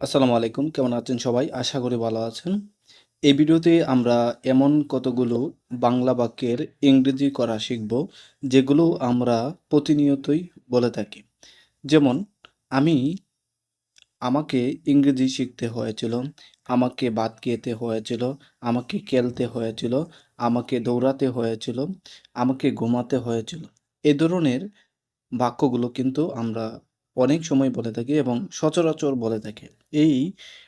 আসসালামু আলাইকুম। কেমন আছেন সবাই? আশা করি ভালো আছেন। এই ভিডিওতে আমরা এমন কতগুলো বাংলা বাক্যের ইংরেজি করা শিখব, যেগুলো আমরা প্রতিনিয়তই বলে থাকি। যেমন আমি আমাকে ইংরেজি শিখতে হয়েছিল, আমাকে ভাত খেতে হয়েছিল, আমাকে খেলতে হয়েছিল, আমাকে দৌড়াতে হয়েছিল, আমাকে ঘুমাতে হয়েছিল। এ ধরনের বাক্যগুলো কিন্তু আমরা অনেক সময় বলে থাকি এবং সচরাচর বলে থাকি। এই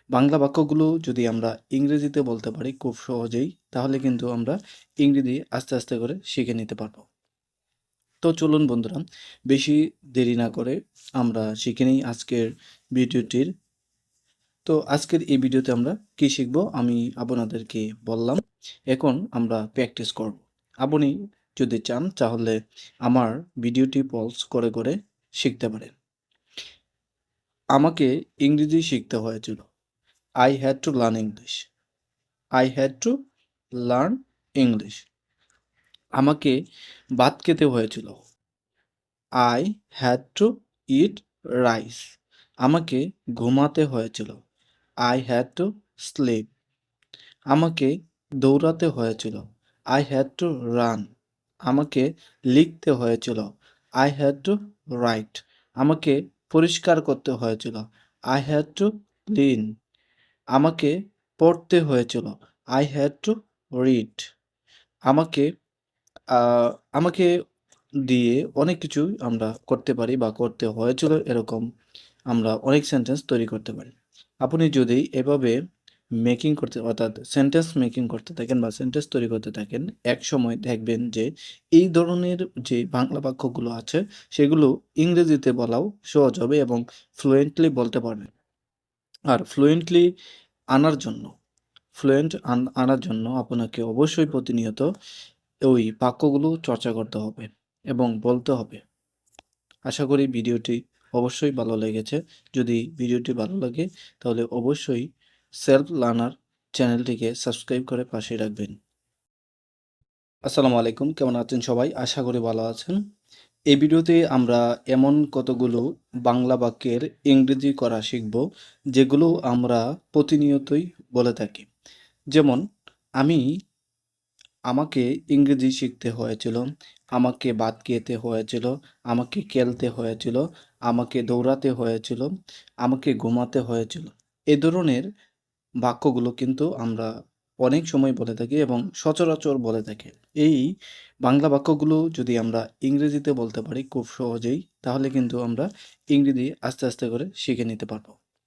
বাংলা বাক্যগুলো যদি আমরা ইংরেজিতে বলতে পারি খুব সহজেই, তাহলে কিন্তু আমরা ইংরেজি আস্তে আস্তে করে শিখে নিতে পারবো। তো চলুন বন্ধুরা, বেশি দেরি না করে আমরা শিখে নিই আজকের ভিডিওটির। তো আজকের এই ভিডিওতে আমরা কি শিখব আমি আপনাদেরকে বললাম। এখন আমরা প্র্যাকটিস করব। আপনি যদি চান তাহলে আমার ভিডিওটি পজ করে করে শিখতে পারেন। আমাকে ইংরেজি শিখতে হয়েছিল। I had to learn English. I had to learn English. আমাকে ভাত খেতে হয়েছিল। I had to eat rice. আমাকে ঘুমাতে হয়েছিল। I had to sleep. আমাকে দৌড়াতে হয়েছিল। I had to run. আমাকে লিখতে হয়েছিল। I had to write. আমাকে পরিষ্কার করতে হয়েছিল। I had to clean. আমাকে পড়তে হয়েছিল। I had to read. আমাকে আ আমাকে দিয়ে অনেক কিছুই আমরা করতে পারি বা করতে হয়েছিল, এরকম আমরা অনেক সেন্টেন্স তৈরি করতে পারি। আপনি যদি এভাবে মেকিং করতে অর্থাৎ সেন্টেন্স মেকিং করতে থাকেন বা সেন্টেন্স তৈরি করতে থাকেন, একসময় দেখবেন যে এই ধরনের যে বাংলা বাক্যগুলো আছে সেগুলো ইংরেজিতে বলাও সহজ হবে এবং ফ্লুয়েন্টলি বলতে পারবেন। আর ফ্লুয়েন্টলি আনার জন্য আনার জন্য আপনাকে অবশ্যই প্রতিনিয়ত ওই বাক্যগুলো চর্চা করতে হবে এবং বলতে হবে। আশা করি ভিডিওটি অবশ্যই ভালো লেগেছে। যদি ভিডিওটি ভালো লাগে তাহলে অবশ্যই সেলফ লার্নার চ্যানেলটিকে সাবস্ক্রাইব করে পাশে রাখবেন। আসসালামু আলাইকুম। কেমন আছেন সবাই? আশা করি ভালো আছেন। এই ভিডিওতে আমরা এমন কতগুলো বাংলা বাক্যের ইংরেজি করা শিখব, যেগুলো আমরা প্রতিনিয়তই বলে থাকি। যেমন আমি আমাকে ইংরেজি শিখতে হয়েছিল, আমাকে ভাত খেতে হয়েছিল, আমাকে খেলতে হয়েছিল, আমাকে দৌড়াতে হয়েছিল, আমাকে ঘুমাতে হয়েছিল। এ ধরনের বাক্যগুলো কিন্তু আমরা অনেক সময় বলে থাকি এবং সচরাচর বলে থাকি। এই বাংলা বাক্যগুলো যদি আমরা ইংরেজিতে বলতে পারি খুব সহজেই, তাহলে কিন্তু আমরা ইংরেজি আস্তে আস্তে করে শিখে নিতে পারবো।